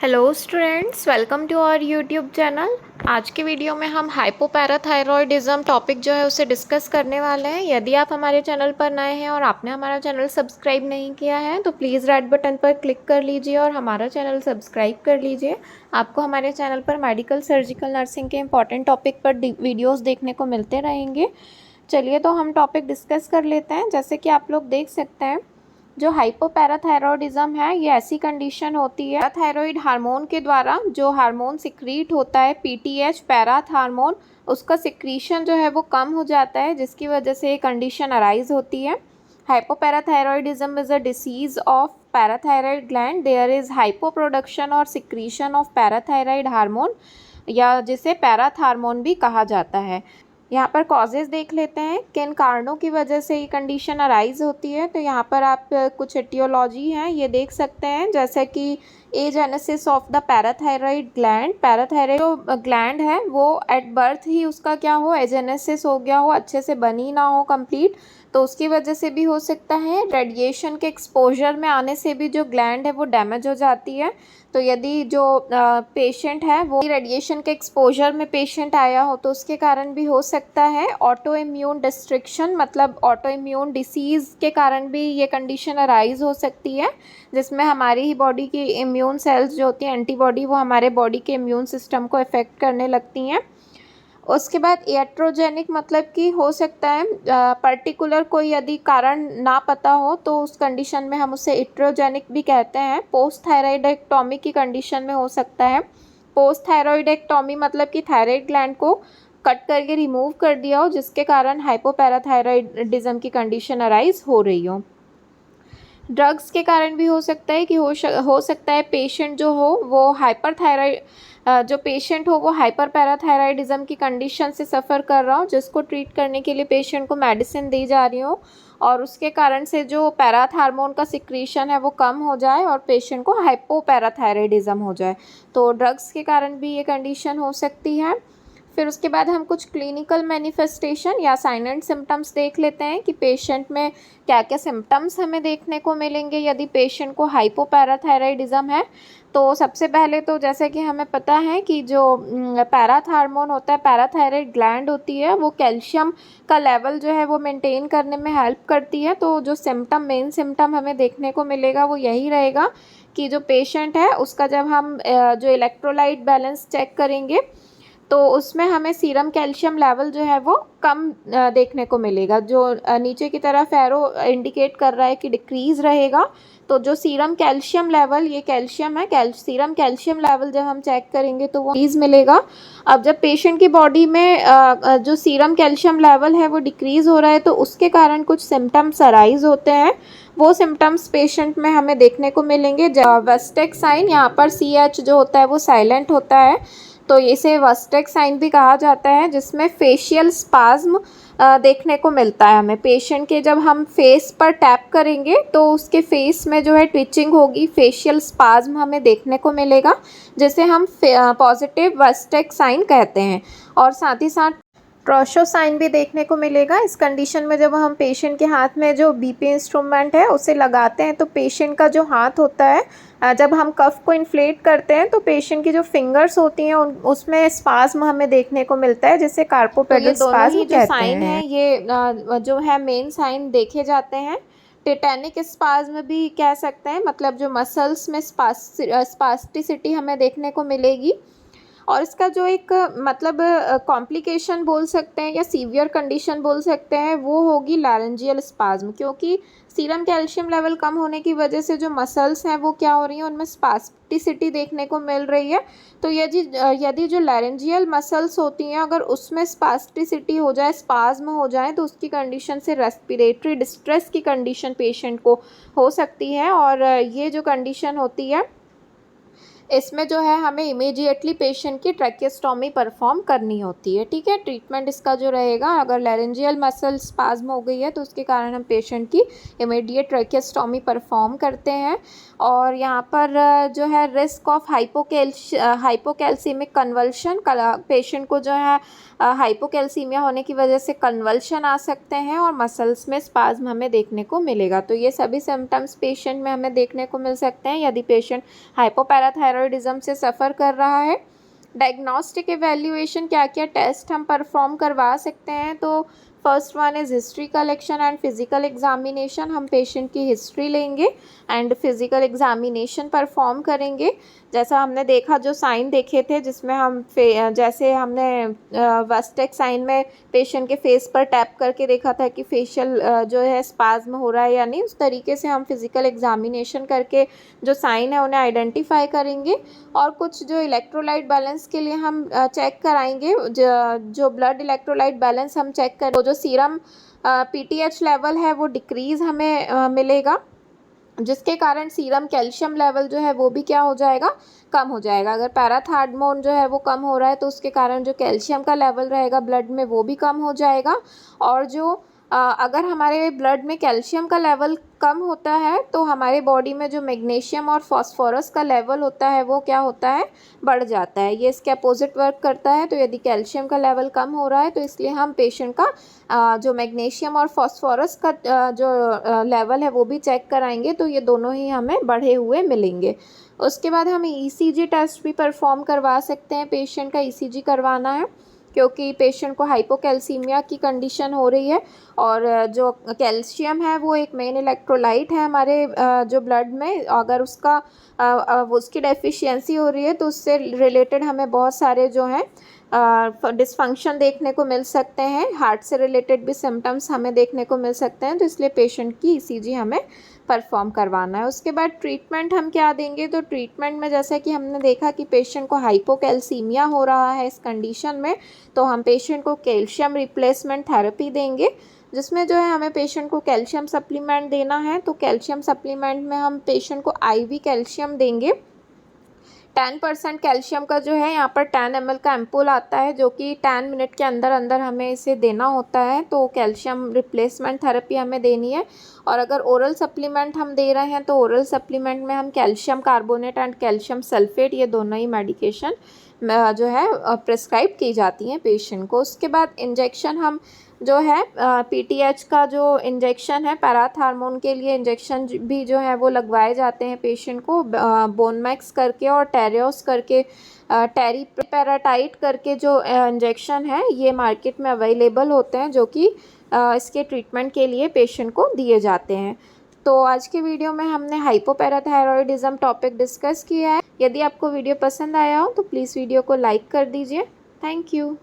Hello students, welcome to our YouTube channel. आज के video में हम हाइपोपैराथायरॉयडिज्म टॉपिक जो है उसे डिस्कस करने वाले हैं। यदि आप हमारे चैनल पर नए हैं और आपने हमारा चैनल सब्सक्राइब नहीं किया है तो प्लीज़ रेड बटन पर क्लिक कर लीजिए और हमारा चैनल सब्सक्राइब कर लीजिए। आपको हमारे चैनल पर मेडिकल सर्जिकल नर्सिंग के इंपॉर्टेंट टॉपिक पर वीडियोज़ देखने को मिलते रहेंगे। चलिए तो हम टॉपिक डिस्कस कर लेते हैं। जैसे कि आप लोग देख सकते हैं, जो हाइपोपैराथायरॉयडिज्म है ये ऐसी कंडीशन होती है पैराथायरॉयड हार्मोन के द्वारा जो हार्मोन सिक्रीट होता है पीटीएच पैराथ हार्मोन, उसका सिक्रीशन जो है वो कम हो जाता है, जिसकी वजह से ये कंडीशन अराइज होती है। Hypoparathyroidism is a disease of parathyroid gland. There is hypoproduction और सिक्रीशन ऑफ पैराथायरॉयड हार्मोन, या जिसे पैराथ हार्मोन भी कहा जाता है। यहाँ पर कॉजेज़ देख लेते हैं, किन कारणों की वजह से ये कंडीशन अराइज होती है। तो यहाँ पर आप कुछ एटियोलॉजी हैं ये देख सकते हैं, जैसे कि agenesis of the parathyroid gland. Parathyroid जो ग्लैंड है वो एट बर्थ ही उसका क्या हो, एजेनेसिस हो गया हो, अच्छे से बनी ना हो कंप्लीट, तो उसकी वजह से भी हो सकता है। रेडिएशन के एक्सपोजर में आने से भी जो ग्लैंड है वो डैमेज हो जाती है। तो यदि जो पेशेंट है वो रेडिएशन के एक्सपोजर में पेशेंट आया हो तो उसके कारण भी हो सकता है। ऑटो इम्यून डिस्ट्रिक्शन मतलब ऑटो इम्यून डिसीज़ के कारण भी ये कंडीशन अराइज हो सकती है, जिसमें हमारी ही बॉडी की इम्यून सेल्स जो होती हैं एंटीबॉडी, वो हमारे बॉडी के इम्यून सिस्टम को इफ़ेक्ट करने लगती हैं। उसके बाद iatrogenic मतलब कि हो सकता है पर्टिकुलर कोई यदि कारण ना पता हो तो उस कंडीशन में हम उसे iatrogenic भी कहते हैं। पोस्ट थायराइडेक्टॉमी की कंडीशन में हो सकता है। पोस्ट थायराइडेक्टॉमी मतलब कि थायराइड ग्लैंड को कट करके रिमूव कर दिया हो, जिसके कारण हाइपोपैराथायरॉयडिज्म की कंडीशन अराइज हो रही हो। ड्रग्स के कारण भी हो सकता है कि हो सकता है पेशेंट जो हो वो जो पेशेंट हो वो हाइपर पैराथायराइडिज्म की कंडीशन से सफ़र कर रहा हो, जिसको ट्रीट करने के लिए पेशेंट को मेडिसिन दी जा रही हो, और उसके कारण से जो पैराथ हार्मोन का सिक्रीशन है वो कम हो जाए और पेशेंट को हाइपोपैराथायराइडिज्म हो जाए। तो ड्रग्स के कारण भी ये कंडीशन हो सकती है। फिर उसके बाद हम कुछ क्लिनिकल मैनिफेस्टेशन या साइन एंड सिम्टम्स देख लेते हैं कि पेशेंट में क्या क्या सिम्टम्स हमें देखने को मिलेंगे यदि पेशेंट को हाइपोपैराथायराइडिज्म है। तो सबसे पहले तो जैसे कि हमें पता है कि जो पैराथ हार्मोन होता है, पैराथायराइड ग्लैंड होती है, वो कैल्शियम का लेवल जो है वो मेंटेन करने में हेल्प करती है। तो जो मेन सिम्टम हमें देखने को मिलेगा वो यही रहेगा कि जो पेशेंट है उसका जब हम जो इलेक्ट्रोलाइट बैलेंस चेक करेंगे तो उसमें हमें सीरम कैल्शियम लेवल जो है वो कम देखने को मिलेगा। जो नीचे की तरफ एरो इंडिकेट कर रहा है कि डिक्रीज़ रहेगा, तो जो सीरम कैल्शियम लेवल, ये कैल्शियम है, सीरम कैल्शियम लेवल जब हम चेक करेंगे तो वो डिक्रीज़ मिलेगा। अब जब पेशेंट की बॉडी में जो सीरम कैल्शियम लेवल है वो डिक्रीज़ हो रहा है तो उसके कारण कुछ सिम्टम्स अराइज होते हैं। वो सिम्टम्स पेशेंट में हमें देखने को मिलेंगे। वस्टेक साइन, यहाँ पर CH जो होता है वो साइलेंट होता है, तो इसे वस्टेक साइन भी कहा जाता है, जिसमें फेशियल स्पाज्म देखने को मिलता है हमें। पेशेंट के जब हम फेस पर टैप करेंगे तो उसके फेस में जो है ट्विचिंग होगी, फेशियल स्पाज्म हमें देखने को मिलेगा, जिसे हम पॉजिटिव वस्टेक साइन कहते हैं। और साथ ही साथ ट्रॉशो साइन भी देखने को मिलेगा। इस कंडीशन में जब हम पेशेंट के हाथ में जो बीपी इंस्ट्रूमेंट है उसे लगाते हैं तो पेशेंट का जो हाथ होता है, जब हम कफ को इन्फ्लेट करते हैं तो पेशेंट की जो फिंगर्स होती हैं उसमें स्पाज्म हमें देखने को मिलता है, जिसे कार्पोपेडल स्पाज्म कहते हैं। जो साइन है ये जो है मेन साइन देखे जाते हैं। टेटेनिक स्पाज्म भी कह सकते हैं, मतलब जो मसल्स में स्पास्टिसिटी हमें देखने को मिलेगी। और इसका जो एक मतलब कॉम्प्लिकेशन बोल सकते हैं या सीवियर कंडीशन बोल सकते हैं वो होगी लैरेंजियल स्पाज्म, क्योंकि सीरम कैल्शियम लेवल कम होने की वजह से जो मसल्स हैं वो क्या हो रही हैं, उनमें स्पास्टिसिटी देखने को मिल रही है। तो यदि जो लैरेंजियल मसल्स होती हैं अगर उसमें स्पास्टिसिटी हो जाए, स्पाज्म हो जाए, तो उसकी कंडीशन से रेस्पिरेटरी डिस्ट्रेस की कंडीशन पेशेंट को हो सकती है। और ये जो कंडीशन होती है इसमें जो है हमें इमीडिएटली पेशेंट की ट्रैकियोस्टॉमी परफॉर्म करनी होती है। ठीक है, ट्रीटमेंट इसका जो रहेगा, अगर लैरेंजियल मसल स्पाज्म हो गई है तो उसके कारण हम पेशेंट की इमीडिएट ट्रैकियोस्टॉमी परफॉर्म करते हैं। और यहाँ पर जो है risk of hypocalcemic convulsion, patient को जो है हाइपोकैल्सीमिया होने की वजह से कन्वल्शन आ सकते हैं और मसल्स में स्पाज्म हमें देखने को मिलेगा। तो ये सभी सिम्टम्स पेशेंट में हमें देखने को मिल सकते हैं यदि पेशेंट हाइपोपैराथायरॉयडिज्म से सफ़र कर रहा है। डायग्नोस्टिक एवेल्यूएशन, क्या क्या टेस्ट हम परफॉर्म करवा सकते हैं, तो first one is history collection and physical examination. हम पेशेंट की हिस्ट्री लेंगे एंड फिज़िकल एग्जामिनेशन परफॉर्म करेंगे। जैसा हमने देखा, जो साइन देखे थे जिसमें हम जैसे हमने वस्टेक साइन में पेशेंट के फेस पर टैप करके देखा था कि फेशियल जो है स्पाज्म हो रहा है या नहीं, उस तरीके से हम फिज़िकल एग्जामिनेशन करके जो साइन है उन्हें आइडेंटिफाई करेंगे। और कुछ जो इलेक्ट्रोलाइट बैलेंस के लिए हम चेक कराएंगे, जो ब्लड इलेक्ट्रोलाइट बैलेंस हम चेक करें, जो सीरम पीटीएच लेवल है वो डिक्रीज़ हमें मिलेगा, जिसके कारण सीरम कैल्शियम लेवल जो है वो भी क्या हो जाएगा, कम हो जाएगा। अगर पैराथार्मोन जो है वो कम हो रहा है तो उसके कारण जो कैल्शियम का लेवल रहेगा ब्लड में वो भी कम हो जाएगा। और जो अगर हमारे ब्लड में कैल्शियम का लेवल कम होता है तो हमारे बॉडी में जो मैग्नीशियम और फास्फोरस का लेवल होता है वो क्या होता है, बढ़ जाता है। ये इसके अपोजिट वर्क करता है। तो यदि कैल्शियम का लेवल कम हो रहा है तो इसलिए हम पेशेंट का जो मैग्नीशियम और फास्फोरस का जो लेवल है वो भी चेक कराएंगे, तो ये दोनों ही हमें बढ़े हुए मिलेंगे। उसके बाद हम ईसीजी टेस्ट भी परफॉर्म करवा सकते हैं। पेशेंट का ईसीजी करवाना है क्योंकि पेशेंट को हाइपोकैल्सीमिया की कंडीशन हो रही है और जो कैल्शियम है वो एक मेन इलेक्ट्रोलाइट है हमारे जो ब्लड में। अगर उसकी डेफिशिएंसी हो रही है तो उससे रिलेटेड हमें बहुत सारे जो हैं डिसफंक्शन देखने को मिल सकते हैं। हार्ट से रिलेटेड भी सिम्टम्स हमें देखने को मिल सकते हैं। तो इसलिए पेशेंट की ईसीजी हमें परफॉर्म करवाना है। उसके बाद ट्रीटमेंट हम क्या देंगे, तो ट्रीटमेंट में जैसा कि हमने देखा कि पेशेंट को हाइपोकैल्सीमिया हो रहा है इस कंडीशन में, तो हम पेशेंट को कैल्शियम रिप्लेसमेंट थेरेपी देंगे, जिसमें जो है हमें पेशेंट को कैल्शियम सप्लीमेंट देना है। तो कैल्शियम सप्लीमेंट में हम पेशेंट को आईवी कैल्शियम देंगे। 10% कैल्शियम का जो है यहाँ पर 10 ml का एम्पूल आता है, जो कि 10 मिनट के अंदर अंदर हमें इसे देना होता है। तो कैल्शियम रिप्लेसमेंट थेरेपी हमें देनी है। और अगर ओरल सप्लीमेंट हम दे रहे हैं तो ओरल सप्लीमेंट में हम calcium carbonate and calcium sulphate, ये दोनों ही मेडिकेशन जो है प्रिस्क्राइब की जाती हैं पेशेंट को। उसके बाद इंजेक्शन हम जो है पीटीएच का जो इंजेक्शन है, पैराथार्मोन के लिए इंजेक्शन भी जो है वो लगवाए जाते हैं पेशेंट को बोनमैक्स करके और टेरियोस करके, टेरीपैराटाइट करके जो इंजेक्शन है ये मार्केट में अवेलेबल होते हैं, जो कि इसके ट्रीटमेंट के लिए पेशेंट को दिए जाते हैं। तो आज के वीडियो में हमने हाइपोपैराथायरॉयडिज्म टॉपिक डिस्कस किया है। यदि आपको वीडियो पसंद आया हो तो प्लीज़ वीडियो को लाइक कर दीजिए। Thank you.